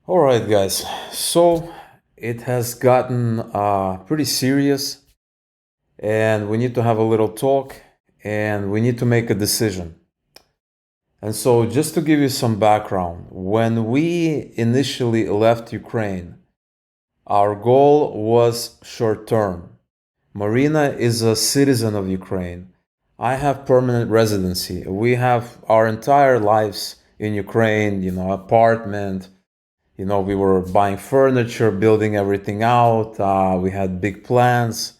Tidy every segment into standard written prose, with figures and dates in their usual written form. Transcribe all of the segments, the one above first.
All right, guys. So it has gotten pretty serious, and we need to have a little talk, and we need to make a decision. And so, just to give you some background, when we initially left Ukraine, our goal was short term. Marina is a citizen of Ukraine. I have permanent residency. We have our entire lives in Ukraine, apartment. We were buying furniture, building everything out. We had big plans.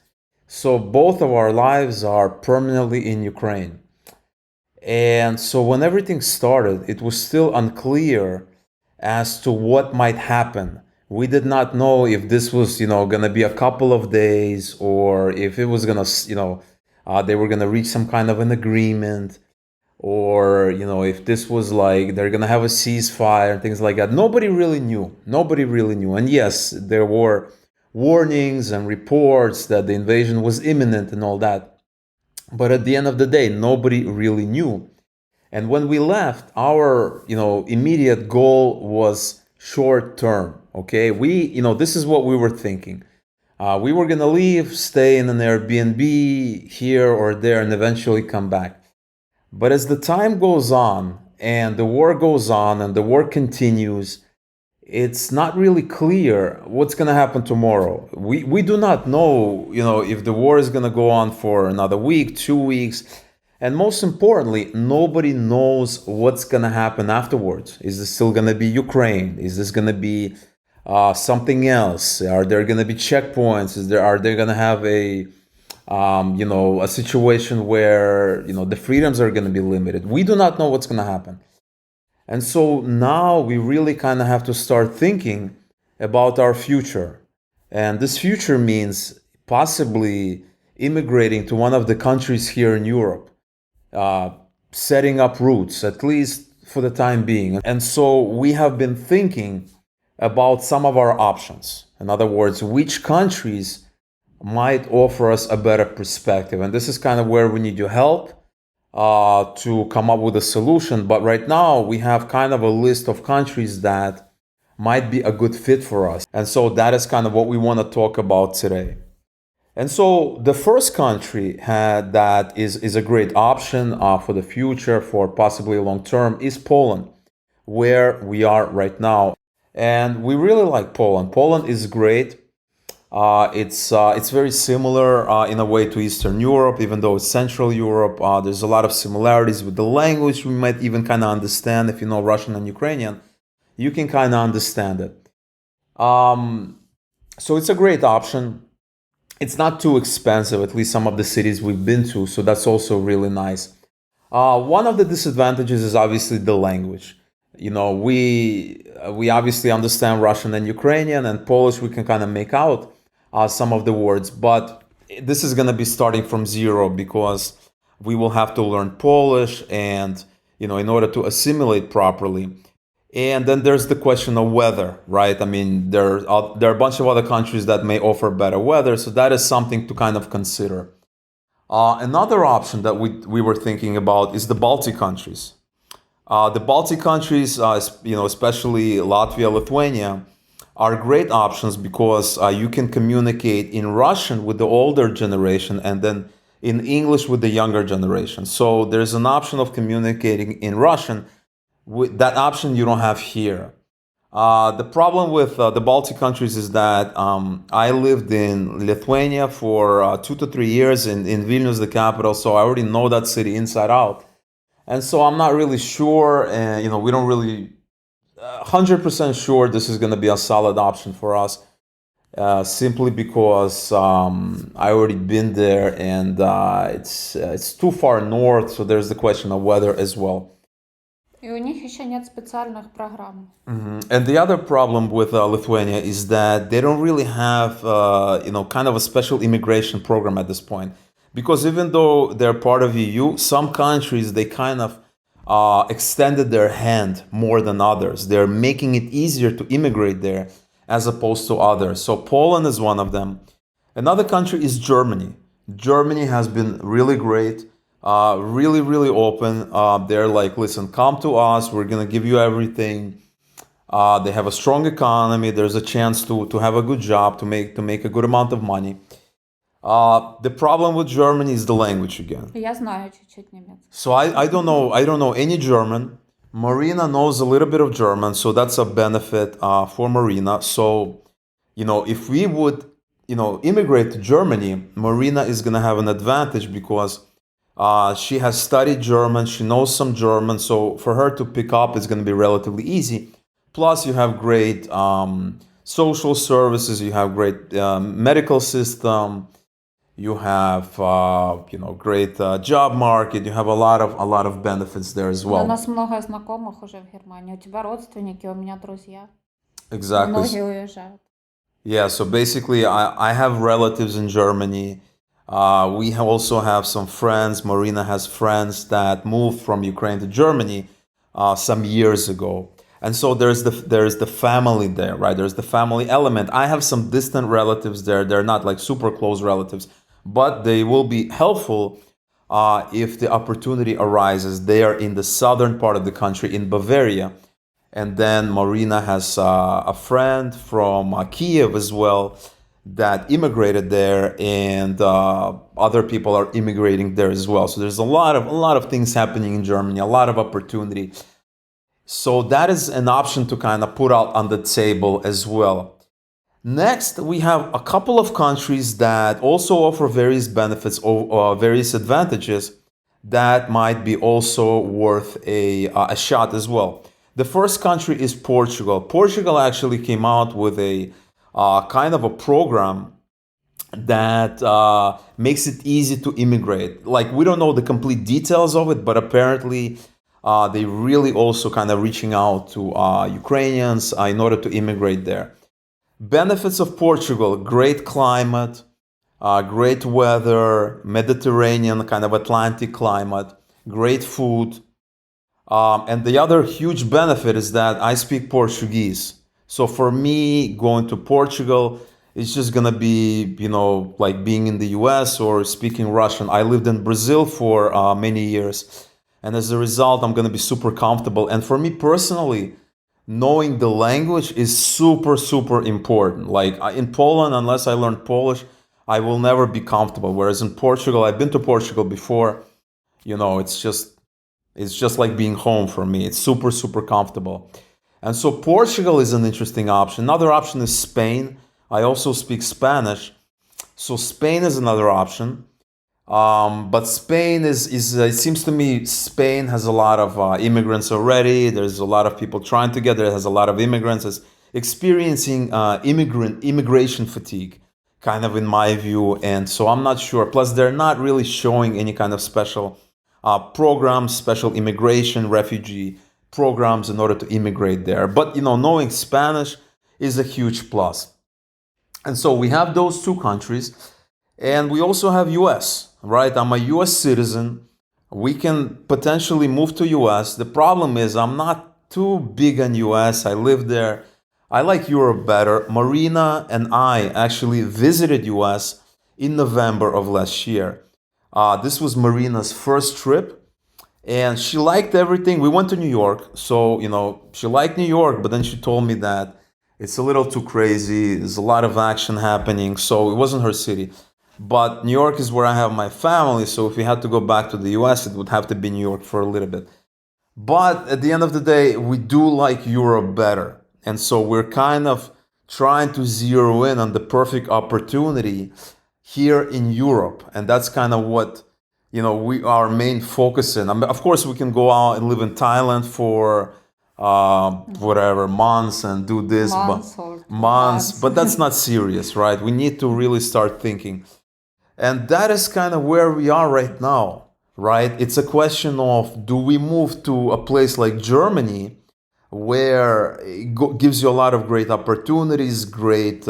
So both of our lives are permanently in Ukraine. And so when everything started, it was still unclear as to what might happen. We did not know if this was, going to be a couple of days or if it was going to, they were going to reach some kind of an agreement, or if this was like they're gonna have a ceasefire and things like that. Nobody really knew. And yes, there were warnings and reports that the invasion was imminent and all that, but at the end of the day, nobody really knew. And when we left, our immediate goal was short term. Okay, this is what we were thinking. We were gonna leave, stay in an Airbnb here or there, and eventually come back. But as the time goes on and the war goes on and the war continues, it's not really clear what's going to happen tomorrow. We do not know, if the war is going to go on for another week, 2 weeks. And most importantly, nobody knows what's going to happen afterwards. Is this still going to be Ukraine? Is this going to be something else? Are there going to be checkpoints? Are they going to have a situation where the freedoms are going to be limited? We do not know what's going to happen, and so now we really kind of have to start thinking about our future. And this future means possibly immigrating to one of the countries here in Europe, uh, setting up roots, at least for the time being. And so we have been thinking about some of our options. In other words, which countries might offer us a better perspective. And this is kind of where we need your help to come up with a solution. But right now, we have kind of a list of countries that might be a good fit for us. And so that is kind of what we want to talk about today. And so the first country that is a great option for the future, for possibly long term, is Poland, where we are right now. And we really like Poland. Poland is great. It's very similar in a way to Eastern Europe, even though it's Central Europe. There's a lot of similarities with the language. We might even kind of understand if you know Russian and Ukrainian. You can kind of understand it. Um, so it's a great option. It's not too expensive, at least some of the cities we've been to. So that's also really nice. One of the disadvantages is obviously the language. We obviously understand Russian and Ukrainian, and Polish we can kind of make out some of the words, but this is going to be starting from zero because we will have to learn Polish, and in order to assimilate properly. And then there's the question of weather, right? I mean, there are a bunch of other countries that may offer better weather, so that is something to kind of consider. Another option that we were thinking about is the Baltic countries. The Baltic countries, especially Latvia, Lithuania, are great options because you can communicate in Russian with the older generation and then in English with the younger generation. So there's an option of communicating in Russian. With that option, you don't have here. The problem with the Baltic countries is that I lived in Lithuania for 2 to 3 years in Vilnius, the capital, so I already know that city inside out. And so I'm not really sure, and we don't really 100% sure this is going to be a solid option for us, simply because I already been there, and it's too far north, so there's the question of weather as well. И у них еще нет специальных программ. And the other problem with Lithuania is that they don't really have, kind of a special immigration program at this point. Because even though they're part of EU, some countries, they kind of extended their hand more than others. They're making it easier to immigrate there as opposed to others. So Poland is one of them. Another country is Germany. Germany has been really great, really, really open. They're like, listen, come to us. We're going to give you everything. They have a strong economy. There's a chance to have a good job, to make a good amount of money. The problem with Germany is the language again. Я знаю чуть-чуть немецкий. So I don't know any German. Marina knows a little bit of German, so that's a benefit for Marina. So, if we would, immigrate to Germany, Marina is gonna have an advantage because she has studied German, she knows some German, so for her to pick up is gonna be relatively easy. Plus, you have great social services, you have great medical system, you have great job market, you have a lot of benefits there as У well. нас много знакомых уже в Германии. У тебя родственники, у меня друзья. Exactly. Многие уезжают. Yeah, so basically, I have relatives in Germany. We also have some friends. Marina has friends that moved from Ukraine to Germany some years ago. And so there's the family there, right? There's the family element. I have some distant relatives there. They're not like super close relatives, but they will be helpful if the opportunity arises. They are in the southern part of the country in Bavaria. And then Marina has a friend from Kiev as well that immigrated there, and other people are immigrating there as well. So there's a lot of things happening in Germany, a lot of opportunity. So that is an option to kind of put out on the table as well. Next, we have a couple of countries that also offer various benefits or various advantages that might be also worth a shot as well. The first country is Portugal. Portugal actually came out with a kind of a program that makes it easy to immigrate. Like, we don't know the complete details of it, but apparently they really also kind of reaching out to Ukrainians in order to immigrate there. Benefits of Portugal: great climate, great weather, Mediterranean kind of Atlantic climate, great food. And the other huge benefit is that I speak Portuguese. So for me, going to Portugal, it's just gonna be, like being in the US or speaking Russian. I lived in Brazil for many years. And as a result, I'm gonna be super comfortable. And for me personally, knowing the language is super, super important. Like in Poland, unless I learn Polish, I will never be comfortable. Whereas in Portugal, I've been to Portugal before, it's just like being home for me. It's super, super comfortable. And so Portugal is an interesting option. Another option is Spain. I also speak Spanish. So Spain is another option. But Spain is it seems to me Spain has a lot of immigrants already. There's a lot of people trying to get there. It has a lot of immigrants. It's experiencing immigration fatigue, kind of in my view. And so I'm not sure. Plus, they're not really showing any kind of special programs, special immigration, refugee programs in order to immigrate there. But knowing Spanish is a huge plus. And so we have those two countries, and we also have US, right? I'm a US citizen. We can potentially move to US. The problem is I'm not too big on US. I live there. I like Europe better. Marina and I actually visited US in November of last year. This was Marina's first trip, and she liked everything. We went to New York, so she liked New York, but then she told me that it's a little too crazy. There's a lot of action happening, so it wasn't her city. But New York is where I have my family, so if we had to go back to the US, it would have to be New York for a little bit. But at the end of the day, we do like Europe better. And so we're kind of trying to zero in on the perfect opportunity here in Europe. And that's kind of what, we our main focus in. I mean, of course, we can go out and live in Thailand for whatever months and do this, Months or months, months. but that's not serious, right? We need to really start thinking. And that is kind of where we are right now, right? It's a question of, do we move to a place like Germany where gives you a lot of great opportunities, great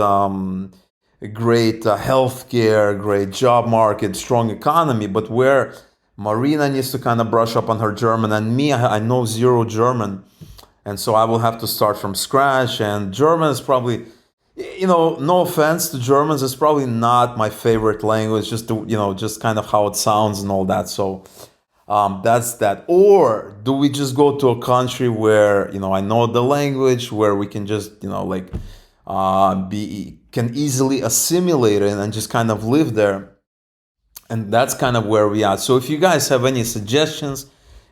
healthcare, great job market, strong economy, but where Marina needs to kind of brush up on her German, and me, I know zero German, and so I will have to start from scratch. And German is probably, no offense to Germans, it's probably not my favorite language, just kind of how it sounds and all that. So That's that. Or do we just go to a country where, I know the language, where we can just, like, be can easily assimilate it and just kind of live there. And that's kind of where we are. So if you guys have any suggestions,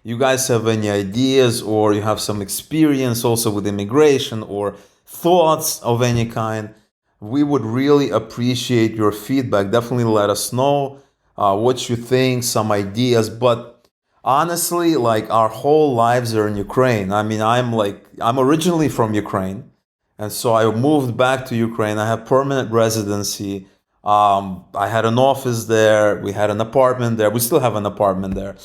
you guys have any ideas, or you have some experience also with immigration or thoughts of any kind, we would really appreciate your feedback. Definitely let us know what you think, some ideas. But honestly, like, our whole lives are in Ukraine. I mean, I'm originally from Ukraine, and so I moved back to Ukraine. I have permanent residency. I had an office there. We had an apartment there. We still have an apartment there.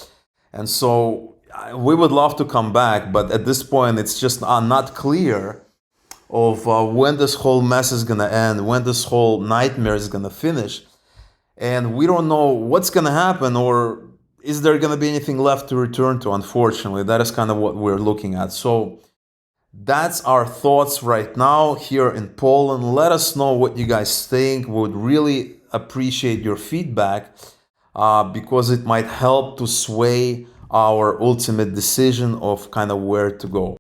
And so we would love to come back, but at this point, it's just not clear of when this whole mess is going to end, when this whole nightmare is going to finish. And we don't know what's going to happen, or is there going to be anything left to return to, unfortunately. That is kind of what we're looking at. So that's our thoughts right now here in Poland. Let us know what you guys think. We would really appreciate your feedback because it might help to sway our ultimate decision of kind of where to go.